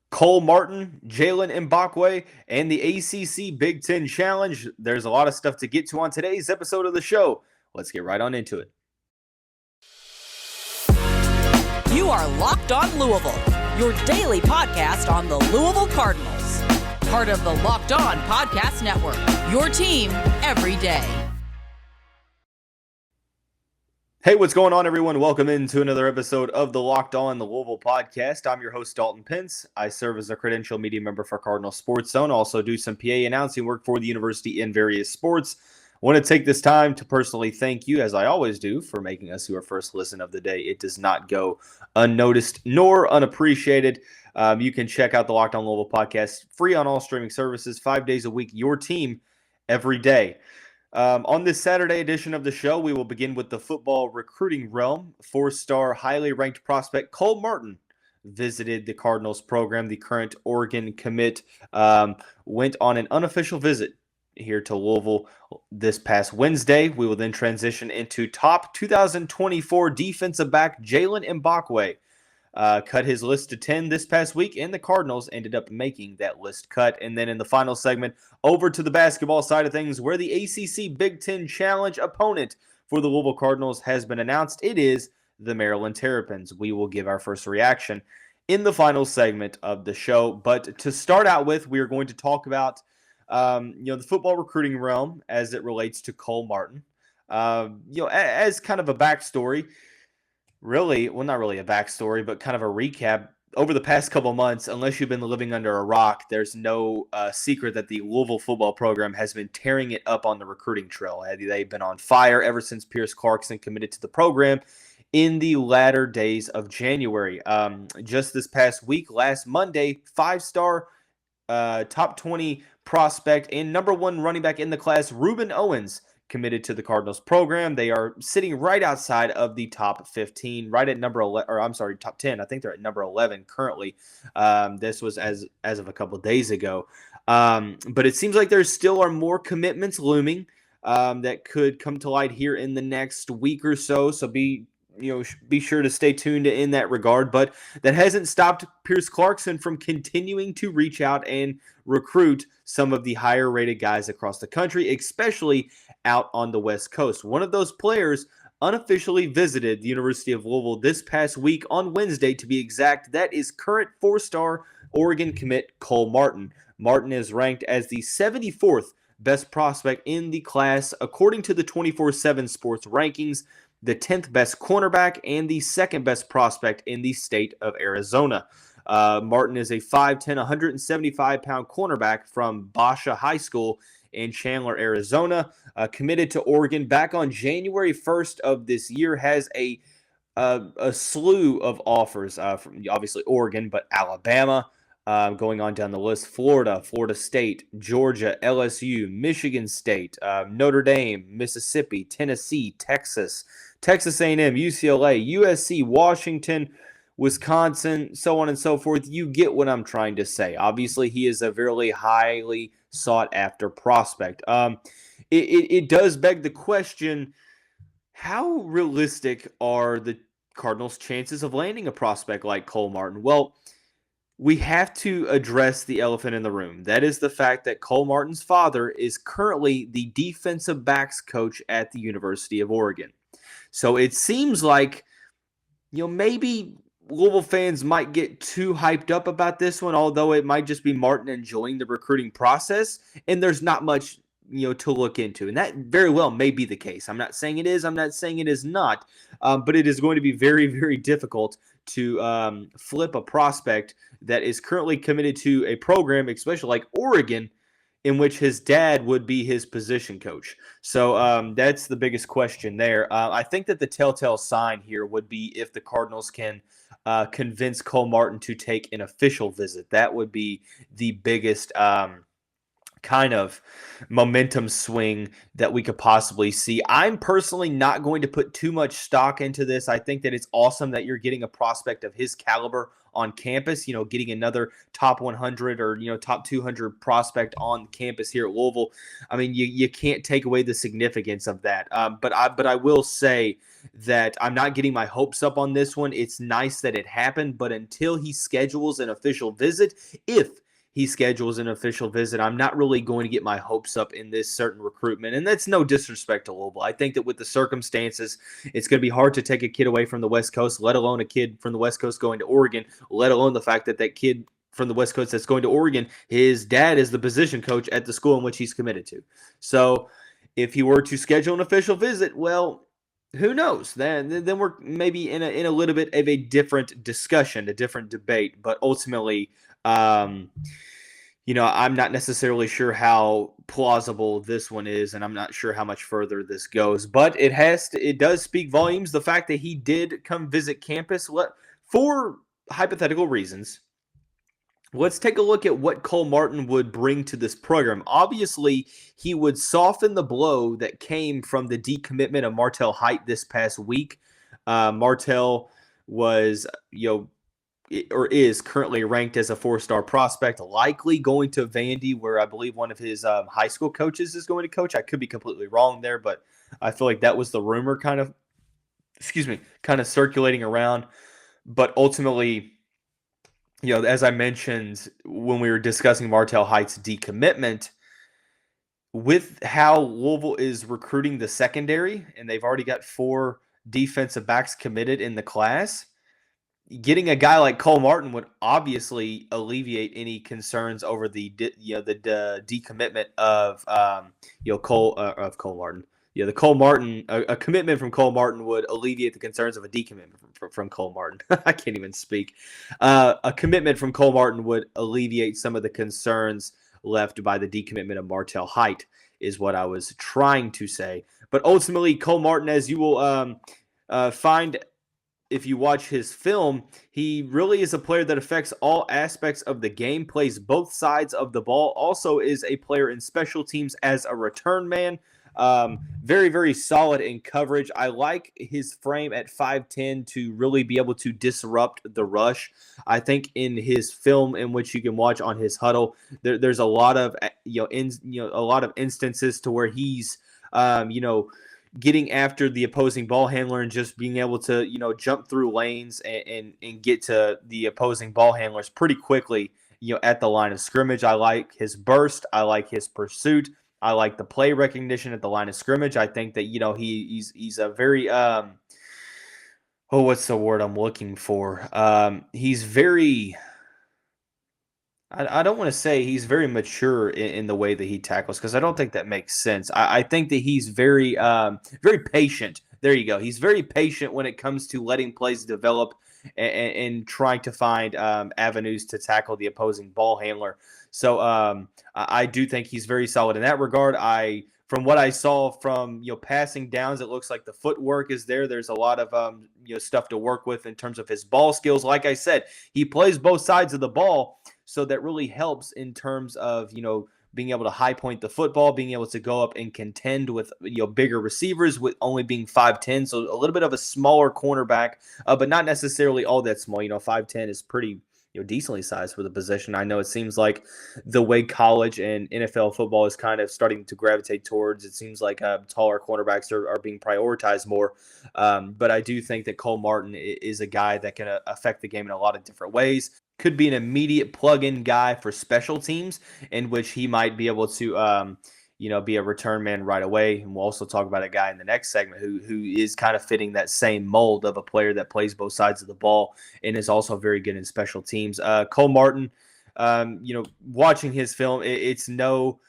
Cole Martin, Jaylen Mbakwe, and the ACC Big Ten Challenge. There's a lot of stuff to get to on today's episode of the show. Let's get right on into it. You are Locked On Louisville, your daily podcast on the Louisville Cardinals. Part of the Locked On Podcast Network, your team every day. Hey, what's going on, everyone? Welcome into another episode of the Locked On the Louisville podcast. I'm your host, Dalton Pence. I serve as a credential media member for Cardinal Sports Zone. Also do some PA announcing work for the university in various sports. I want to take this time to personally thank you, as I always do, for making us your first listen of the day. It does not go unnoticed nor unappreciated. You can check out the Locked On Louisville podcast free on all streaming services, 5 days a week, your team every day. On this Saturday edition of the show, we will begin with the football recruiting realm. Four-star, highly ranked prospect Cole Martin visited the Cardinals program. The current Oregon commit went on an unofficial visit here to Louisville this past Wednesday. We will then transition into top 2024 defensive back Jaylen Mbakwe. Cut his list to 10 this past week, and the Cardinals ended up making that list cut. And then in the final segment, over to the basketball side of things, where the ACC Big Ten Challenge opponent for the Louisville Cardinals has been announced. It is the Maryland Terrapins. We will give our first reaction in the final segment of the show. But to start out with, we are going to talk about the football recruiting realm as it relates to Cole Martin. As kind of a backstory. Really, well, not really a backstory, but kind of a recap. Over the past couple months, unless you've been living under a rock, there's no secret that the Louisville football program has been tearing it up on the recruiting trail. They've been on fire ever since Pierce Clarkson committed to the program in the latter days of January. Just this past week, last Monday, 5-star top 20 prospect and number one running back in the class, Ruben Owens, committed to the Cardinals program. They are sitting right outside of the top 15, right at number 11, or I'm sorry, top 10. I think they're at number 11 currently. This was as of a couple of days ago. But it seems like there still are more commitments looming that could come to light here in the next week or so. So be sure to stay tuned in that regard. But that hasn't stopped Pierce Clarkson from continuing to reach out and recruit some of the higher rated guys across the country, especially out on the West Coast. One of those players unofficially visited the University of Louisville this past week on Wednesday, to be exact. That is current 4-star Oregon commit Cole Martin. Martin is ranked as the 74th best prospect in the class, according to the 24/7 Sports rankings, the 10th best cornerback, and the second best prospect in the state of Arizona. Martin is a 5'10", 175-pound cornerback from Basha High School in Chandler, Arizona. Committed to Oregon back on January 1st of this year. Has a slew of offers from obviously Oregon, but Alabama, going on down the list, Florida, Florida State, Georgia, LSU, Michigan State, Notre Dame, Mississippi, Tennessee, Texas A&M, UCLA, USC, Washington, Wisconsin, so on and so forth. You get what I'm trying to say. Obviously, he is a very highly sought-after prospect. It does beg the question, how realistic are the Cardinals' chances of landing a prospect like Cole Martin? Well, we have to address the elephant in the room. That is the fact that Cole Martin's father is currently the defensive backs coach at the University of Oregon. So it seems like, maybe Louisville fans might get too hyped up about this one, although it might just be Martin enjoying the recruiting process, and there's not much, to look into. And that very well may be the case. I'm not saying it is. I'm not saying it is not. But it is going to be very, very difficult to flip a prospect that is currently committed to a program, especially like Oregon, in which his dad would be his position coach. So that's the biggest question there. I think that the telltale sign here would be if the Cardinals can convince Cole Martin to take an official visit. That would be the biggest kind of momentum swing that we could possibly see. I'm personally not going to put too much stock into this. I think that it's awesome that you're getting a prospect of his caliber on campus, getting another top 100 or, top 200 prospect on campus here at Louisville. I mean, you can't take away the significance of that. But I will say that I'm not getting my hopes up on this one. It's nice that it happened, but until he schedules an official visit, if he schedules an official visit, I'm not really going to get my hopes up in this certain recruitment. And that's no disrespect to Louisville. I think that with the circumstances, it's going to be hard to take a kid away from the West Coast, let alone a kid from the West Coast going to Oregon, let alone the fact that kid from the West Coast that's going to Oregon, his dad is the position coach at the school in which he's committed to. So if he were to schedule an official visit, well, who knows? Then we're maybe in a little bit of a different discussion, a different debate. But ultimately, I'm not necessarily sure how plausible this one is, and I'm not sure how much further this goes. But it does speak volumes. The fact that he did come visit campus for hypothetical reasons. Let's take a look at what Cole Martin would bring to this program. Obviously, he would soften the blow that came from the decommitment of Martel Height this past week. Martel was, or is currently ranked as a 4-star prospect, likely going to Vandy, where I believe one of his high school coaches is going to coach. I could be completely wrong there, but I feel like that was the rumor kind of circulating around. But ultimately, as I mentioned when we were discussing Martel Height's decommitment, with how Louisville is recruiting the secondary, and they've already got 4 defensive backs committed in the class, getting a guy like Cole Martin would obviously alleviate any concerns over the decommitment of Cole Martin. The Cole Martin, a commitment from Cole Martin would alleviate the concerns of a decommitment from Cole Martin. I can't even speak. A commitment from Cole Martin would alleviate some of the concerns left by the decommitment of Martel Height, is what I was trying to say. But ultimately, Cole Martin, as you will find if you watch his film, he really is a player that affects all aspects of the game, plays both sides of the ball, also is a player in special teams as a return man. Very, very solid in coverage. I like his frame at 5'10" to really be able to disrupt the rush. I think in his film, in which you can watch on his huddle, there's a lot of a lot of instances to where he's getting after the opposing ball handler and just being able to jump through lanes and get to the opposing ball handlers pretty quickly at the line of scrimmage. I like his burst. I like his pursuit. I like the play recognition at the line of scrimmage. I think that, he's a very, what's the word I'm looking for? He's very, I don't want to say he's very mature in the way that he tackles, because I don't think that makes sense. I think that he's very, very patient. There you go. He's very patient when it comes to letting plays develop and trying to find avenues to tackle the opposing ball handler. So I do think he's very solid in that regard. From what I saw from passing downs, it looks like the footwork is there. There's a lot of stuff to work with in terms of his ball skills. Like I said, he plays both sides of the ball, so that really helps in terms of being able to high point the football, being able to go up and contend with bigger receivers, with only being 5'10", so a little bit of a smaller cornerback, but not necessarily all that small. 5'10" is pretty decently sized for the position. I know it seems like the way college and NFL football is kind of starting to gravitate towards, it seems like taller cornerbacks are being prioritized more. But I do think that Cole Martin is a guy that can affect the game in a lot of different ways. Could be an immediate plug-in guy for special teams, in which he might be able to be a return man right away. And we'll also talk about a guy in the next segment who is kind of fitting that same mold of a player that plays both sides of the ball and is also very good in special teams. Cole Martin, watching his film, it's no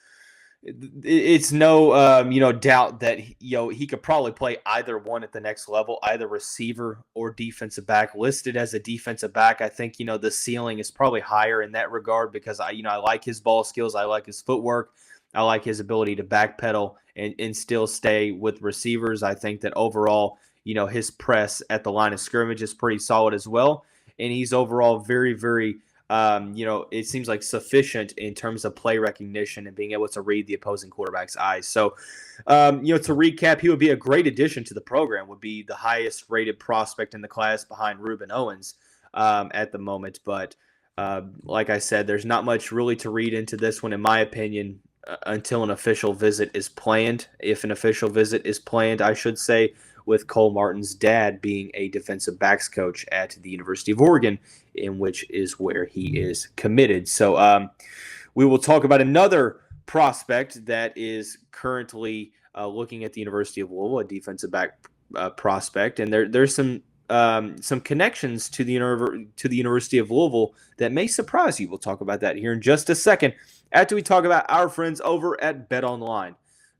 doubt that he could probably play either one at the next level, either receiver or defensive back. Listed as a defensive back, I think the ceiling is probably higher in that regard, because I like his ball skills, I like his footwork, I like his ability to backpedal and still stay with receivers. I think that overall, his press at the line of scrimmage is pretty solid as well. And he's overall very, very, it seems like sufficient in terms of play recognition and being able to read the opposing quarterback's eyes. So, to recap, he would be a great addition to the program, would be the highest rated prospect in the class behind Reuben Owens. at the moment. But like I said, there's not much really to read into this one, in my opinion, until an official visit is planned. If an official visit is planned, I should say, with Cole Martin's dad being a defensive backs coach at the University of Oregon, in which is where he is committed. So we will talk about another prospect that is currently looking at the University of Louisville, a defensive back prospect, and there's some connections to the University of Louisville that may surprise you. We'll talk about that here in just a second after we talk about our friends over at BetOnline.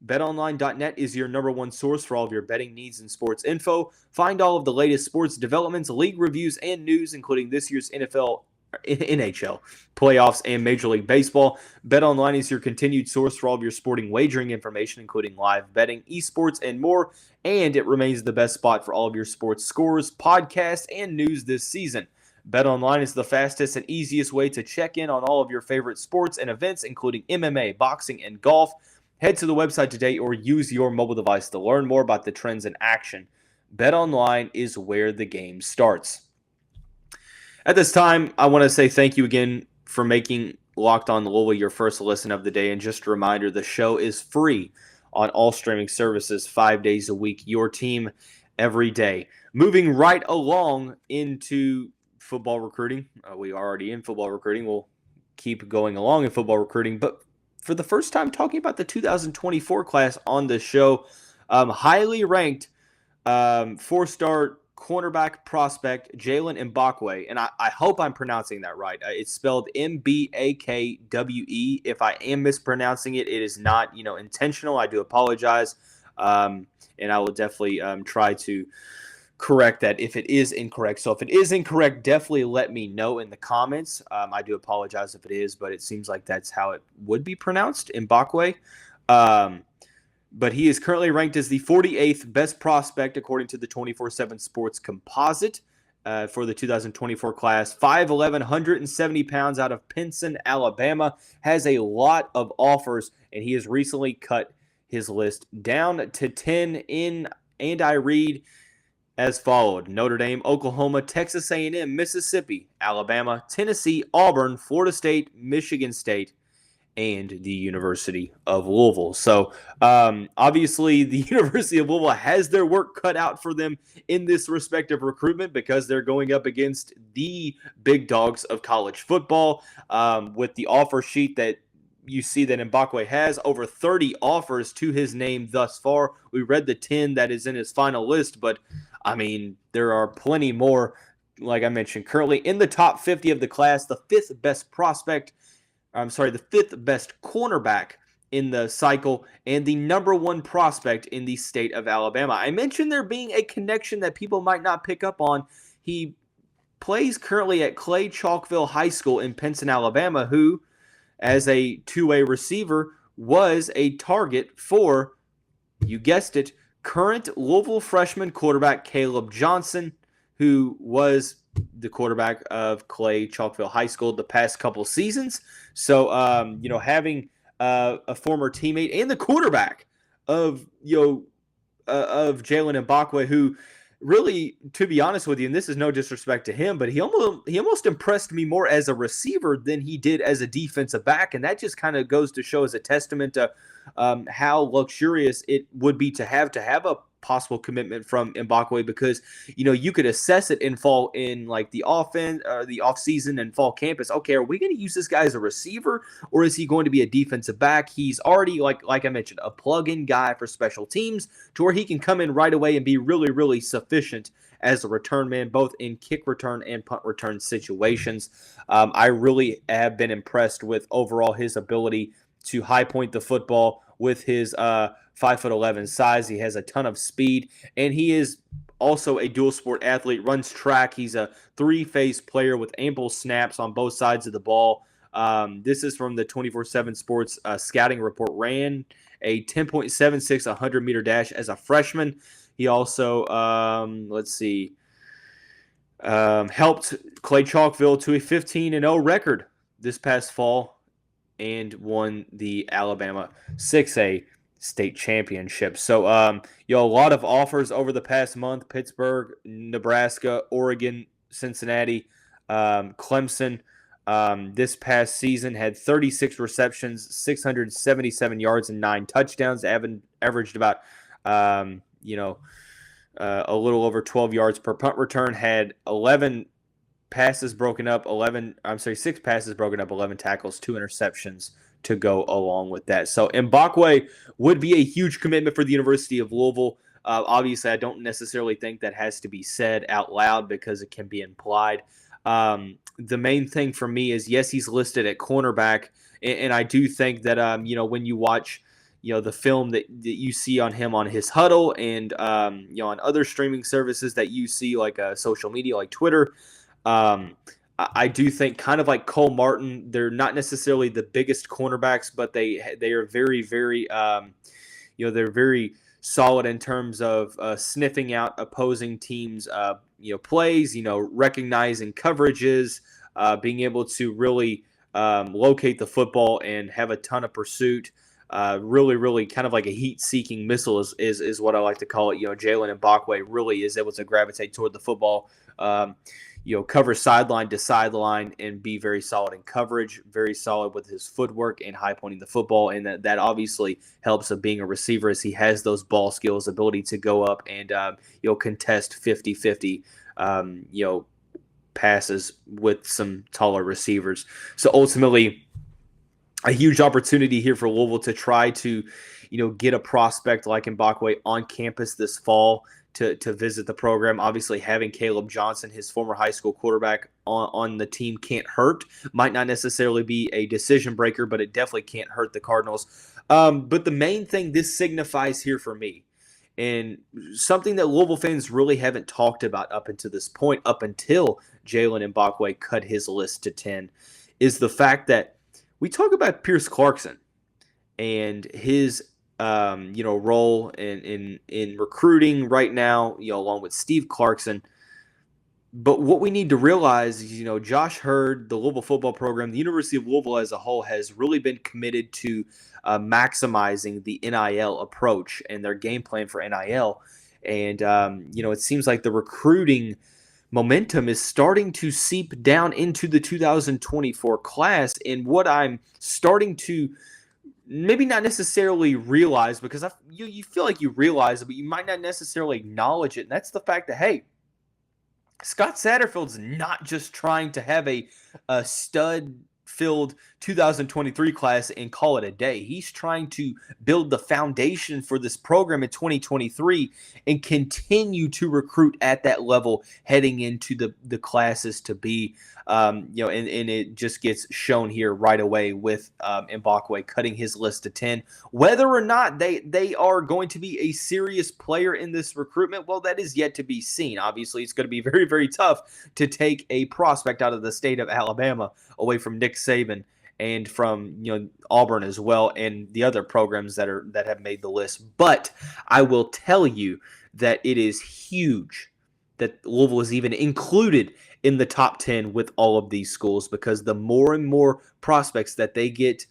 BetOnline.net is your number one source for all of your betting needs and sports info. Find all of the latest sports developments, league reviews, and news, including this year's NHL playoffs and Major League Baseball. BetOnline is your continued source for all of your sporting wagering information, including live betting, esports, and more. And it remains the best spot for all of your sports scores, podcasts, and news this season. BetOnline is the fastest and easiest way to check in on all of your favorite sports and events, including MMA, boxing, and golf. Head to the website today or use your mobile device to learn more about the trends in action. BetOnline is where the game starts. At this time, I want to say thank you again for making Locked On Louisville your first listen of the day. And just a reminder, the show is free on all streaming services 5 days a week. Your team every day. Moving right along into football recruiting. We are already in football recruiting. We'll keep going along in football recruiting. But for the first time, talking about the 2024 class on the show, highly ranked four-star cornerback prospect Jaylen Mbakwe, and I hope I'm pronouncing that right. It's spelled Mbakwe. If I am mispronouncing it, it is not intentional. I do apologize, and I will definitely try to correct that if it is incorrect. So if it is incorrect, definitely let me know in the comments. I do apologize if it is, but it seems like that's how it would be pronounced, Mbakwe. But he is currently ranked as the 48th best prospect according to the 24/7 Sports Composite for the 2024 class. 5'11", 170 pounds, out of Pinson, Alabama. Has a lot of offers, and he has recently cut his list down to 10 in, and I read as followed: Notre Dame, Oklahoma, Texas A&M, Mississippi, Alabama, Tennessee, Auburn, Florida State, Michigan State, and the University of Louisville. So obviously the University of Louisville has their work cut out for them in this respective recruitment, because they're going up against the big dogs of college football. With the offer sheet that you see that Mbakwe has, over 30 offers to his name thus far. We read the 10 that is in his final list, but I mean, there are plenty more. Like I mentioned, currently in the top 50 of the class, the fifth best cornerback in the cycle, and the number one prospect in the state of Alabama. I mentioned there being a connection that people might not pick up on. He plays currently at Clay Chalkville High School in Pinson, Alabama, who, as a two-way receiver, was a target for, you guessed it, current Louisville freshman quarterback Caleb Johnson, who was the quarterback of Clay Chalkville High School the past couple seasons. So, having a former teammate and the quarterback of Jaylen Mbakwe, who really, to be honest with you, and this is no disrespect to him, but he almost impressed me more as a receiver than he did as a defensive back, and that just kind of goes to show as a testament to how luxurious it would be to have a possible commitment from Mbakwe, because you could assess it in fall, in like the offense, the off season and fall campus. Okay, are we going to use this guy as a receiver, or is he going to be a defensive back? He's already, like I mentioned, a plug-in guy for special teams, to where he can come in right away and be really, really sufficient as a return man, both in kick return and punt return situations. I really have been impressed with overall his ability to high point the football with his 5'11" size. He has a ton of speed, and he is also a dual sport athlete, runs track. He's a three-phase player with ample snaps on both sides of the ball. This is from the 24/7 Sports scouting report. Ran a 10.76 100-meter dash as a freshman. He also, helped Clay Chalkville to a 15-0 record this past fall, and won the Alabama 6A state championship. So, a lot of offers over the past month: Pittsburgh, Nebraska, Oregon, Cincinnati, Clemson. This past season had 36 receptions, 677 yards, and 9 touchdowns. Averaged about, a little over 12 yards per punt return. Had 6 passes broken up, 11 tackles, 2 interceptions to go along with that. So Mbakwe would be a huge commitment for the University of Louisville. Obviously, I don't necessarily think that has to be said out loud because it can be implied. The main thing for me is, yes, he's listed at cornerback, and I do think that, when you watch, the film that you see on him on his huddle and, on other streaming services that you see, like social media, like Twitter, I do think, kind of like Cole Martin, they're not necessarily the biggest cornerbacks, but they are very, very, they're very solid in terms of sniffing out opposing teams' plays, recognizing coverages, being able to really locate the football and have a ton of pursuit. Really, really kind of like a heat-seeking missile is what I like to call it. Jaylen Mbakwe really is able to gravitate toward the football, cover sideline to sideline and be very solid in coverage, very solid with his footwork and high pointing the football. And that obviously helps of being a receiver, as he has those ball skills, ability to go up and, contest 50-50, passes with some taller receivers. So ultimately, a huge opportunity here for Louisville to try to, get a prospect like Mbakwe on campus this fall to visit the program. Obviously, having Caleb Johnson, his former high school quarterback, on the team can't hurt. Might not necessarily be a decision breaker, but it definitely can't hurt the Cardinals. But the main thing this signifies here for me, and something that Louisville fans really haven't talked about up until this point, up until Jaylen Mbakwe cut his list to 10, is the fact that we talk about Pierce Clarkson and his role in recruiting right now, along with Steve Clarkson. But what we need to realize is, Josh Hurd, the Louisville football program, the University of Louisville as a whole has really been committed to maximizing the NIL approach and their game plan for NIL. And, it seems like the recruiting momentum is starting to seep down into the 2024 class. And what I'm starting to maybe not necessarily realize, because you feel like you realize it, but you might not necessarily acknowledge it. And that's the fact that, hey, Scott Satterfield's not just trying to have a stud-filled 2023 class and call it a day. He's trying to build the foundation for this program in 2023 and continue to recruit at that level heading into the classes to be, and it just gets shown here right away with Mbakwe cutting his list to 10. Whether or not they are going to be a serious player in this recruitment, well, that is yet to be seen. Obviously, it's going to be very, very tough to take a prospect out of the state of Alabama away from Nick Saban and from Auburn as well, and the other programs that have made the list. But I will tell you that it is huge that Louisville is even included in the top 10 with all of these schools, because the more and more prospects that they get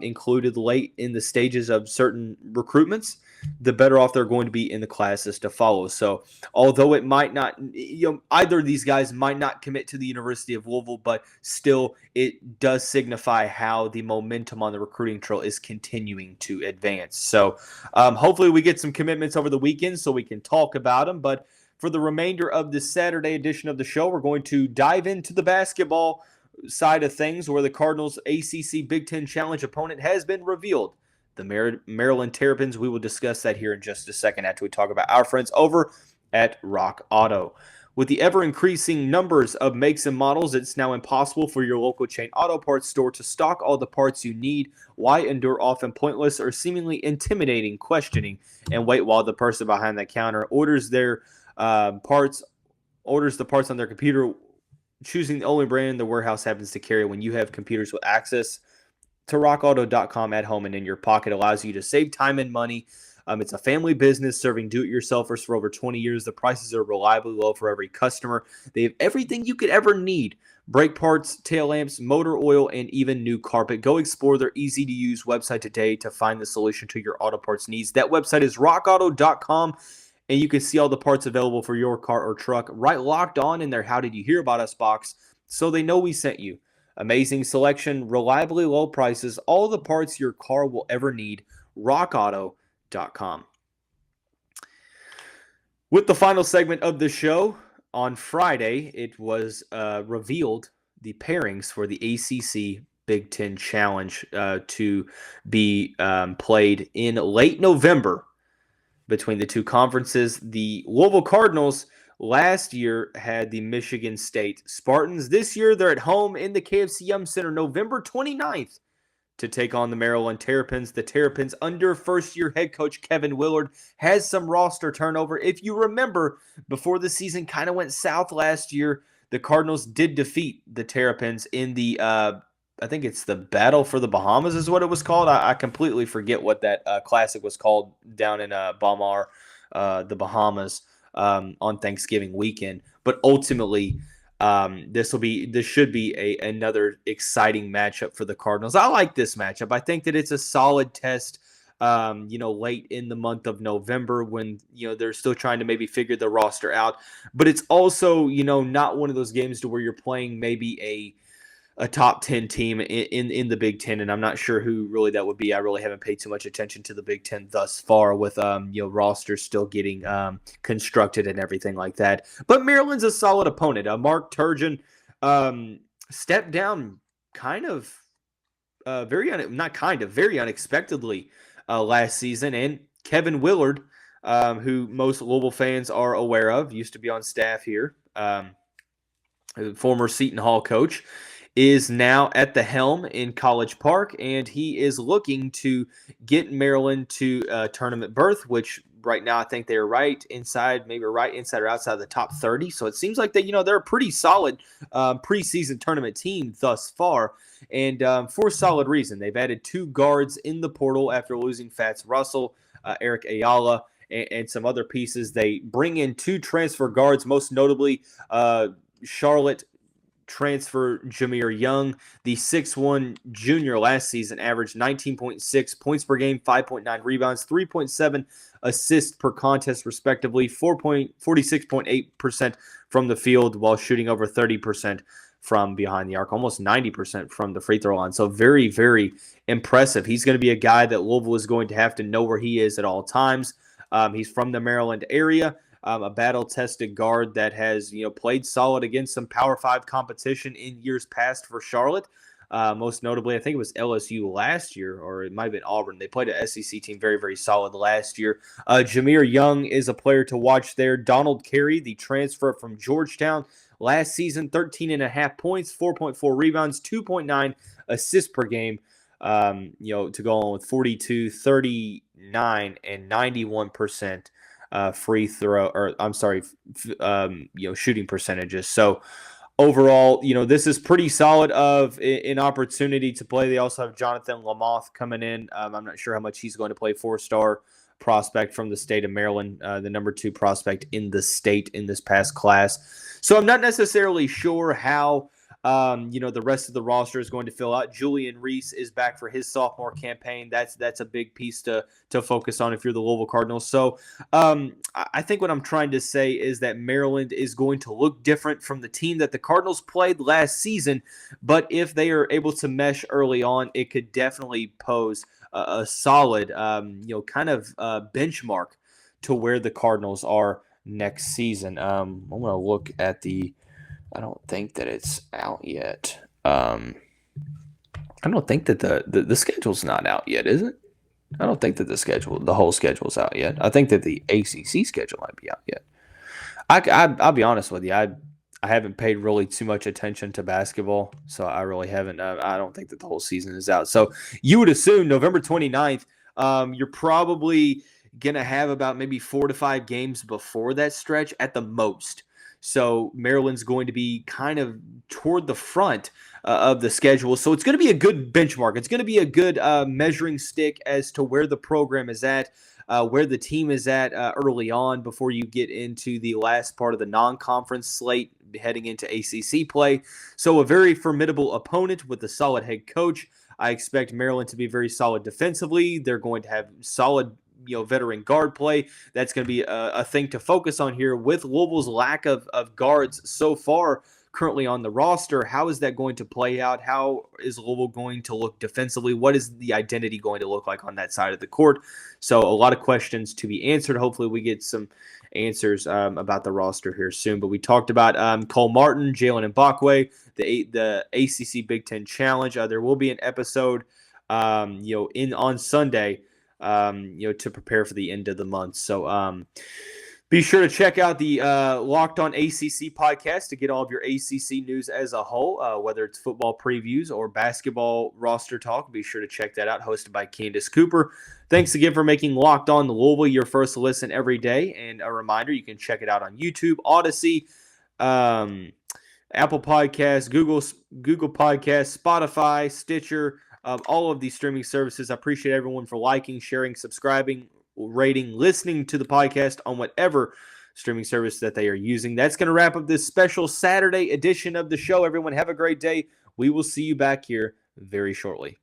included late in the stages of certain recruitments, the better off they're going to be in the classes to follow. So although it might not, either of these guys might not commit to the University of Louisville, but still it does signify how the momentum on the recruiting trail is continuing to advance. So hopefully we get some commitments over the weekend so we can talk about them. But for the remainder of this Saturday edition of the show, we're going to dive into the basketball side of things, where the Cardinals' ACC Big Ten Challenge opponent has been revealed. The Maryland Terrapins. We will discuss that here in just a second after we talk about our friends over at Rock Auto. With the ever-increasing numbers of makes and models, it's now impossible for your local chain auto parts store to stock all the parts you need. Why endure often pointless or seemingly intimidating questioning and wait while the person behind the counter orders the parts on their computer, choosing the only brand the warehouse happens to carry when you have computers with access to rockauto.com at home and in your pocket? Allows you to save time and money. It's a family business serving do-it-yourselfers for over 20 years. The prices are reliably low for every customer. They have everything you could ever need: brake parts, tail lamps, motor oil, and even new carpet. Go explore their easy-to-use website today to find the solution to your auto parts needs. That website is rockauto.com, and you can see all the parts available for your car or truck. Right locked on in their How Did You Hear About Us box so they know we sent you. Amazing selection, reliably low prices, all the parts your car will ever need. RockAuto.com. With the final segment of the show, on Friday, it was revealed the pairings for the ACC Big Ten Challenge to be played in late November between the two conferences. The Louisville Cardinals last year had the Michigan State Spartans. This year, they're at home in the KFC Yum Center November 29th to take on the Maryland Terrapins. The Terrapins, under first-year head coach Kevin Willard, has some roster turnover. If you remember, before the season kind of went south last year, the Cardinals did defeat the Terrapins in the, I think it's the Battle for the Bahamas is what it was called. I completely forget what that classic was called down in Balmar, the Bahamas, on Thanksgiving weekend. But ultimately, this should be another exciting matchup for the Cardinals. I like this matchup. I think that it's a solid test, late in the month of November when, they're still trying to maybe figure the roster out. But it's also, not one of those games to where you're playing maybe a top 10 team in the Big Ten, and I'm not sure who really that would be. I really haven't paid too much attention to the Big Ten thus far with, rosters still getting constructed and everything like that. But Maryland's a solid opponent. Mark Turgeon stepped down very unexpectedly last season, and Kevin Willard, who most Louisville fans are aware of, used to be on staff here, former Seton Hall coach, is now at the helm in College Park, and he is looking to get Maryland to a tournament berth, which right now I think they're right inside or outside the top 30. So it seems like they're a pretty solid preseason tournament team thus far, and for solid reason. They've added 2 guards in the portal after losing Fats Russell, Eric Ayala, and some other pieces. They bring in 2 transfer guards, most notably Charlotte transfer Jameer Young, the 6'1 junior last season, averaged 19.6 points per game, 5.9 rebounds, 3.7 assists per contest, respectively, 46.8% from the field while shooting over 30% from behind the arc, almost 90% from the free throw line. So very, very impressive. He's going to be a guy that Louisville is going to have to know where he is at all times. He's from the Maryland area. A battle-tested guard that has, played solid against some Power 5 competition in years past for Charlotte. Most notably, I think it was LSU last year, or it might have been Auburn. They played an SEC team very, very solid last year. Jameer Young is a player to watch there. Donald Carey, the transfer from Georgetown, last season, 13.5 points, 4.4 rebounds, 2.9 assists per game. To go on with 42, 39, and 91%. Shooting percentages. So overall, this is pretty solid of an opportunity to play. They also have Jonathan Lamoth coming in. I'm not sure how much he's going to play. 4-star prospect from the state of Maryland, the number 2 prospect in the state in this past class. So I'm not necessarily sure how the rest of the roster is going to fill out. Julian Reese is back for his sophomore campaign. That's a big piece to focus on if you're the Louisville Cardinals. So I think what I'm trying to say is that Maryland is going to look different from the team that the Cardinals played last season. But if they are able to mesh early on, it could definitely pose a solid, benchmark to where the Cardinals are next season. I'm going to look at I don't think that it's out yet. I don't think that the schedule's not out yet, is it? I don't think that the whole schedule's out yet. I think that the ACC schedule might be out yet. I'll be honest with you. I haven't paid really too much attention to basketball, so I really haven't. I don't think that the whole season is out. So you would assume November 29th, you're probably going to have about maybe 4 to 5 games before that stretch at the most. So Maryland's going to be kind of toward the front of the schedule. So it's going to be a good benchmark. It's going to be a good measuring stick as to where the program is at, where the team is at early on before you get into the last part of the non-conference slate heading into ACC play. So a very formidable opponent with a solid head coach. I expect Maryland to be very solid defensively. They're going to have solid veteran guard play. That's going to be a thing to focus on here with Louisville's lack of guards so far. currently on the roster. How is that going to play out? How is Louisville going to look defensively? What is the identity going to look like on that side of the court? So a lot of questions to be answered. Hopefully we get some answers about the roster here soon. But we talked about Cole Martin, Jaylen Mbakwe, the ACC Big Ten Challenge. There will be an episode on Sunday, to prepare for the end of the month. So be sure to check out the Locked On ACC podcast to get all of your ACC news as a whole, whether it's football previews or basketball roster talk. Be sure to check that out, hosted by Candace Cooper. Thanks again for making Locked On Louisville your first listen every day. And a reminder, you can check it out on YouTube, Odyssey, Apple Podcasts, Google Podcasts, Spotify, Stitcher, all of these streaming services. I appreciate everyone for liking, sharing, subscribing, rating, listening to the podcast on whatever streaming service that they are using. That's going to wrap up this special Saturday edition of the show. Everyone have a great day. We will see you back here very shortly.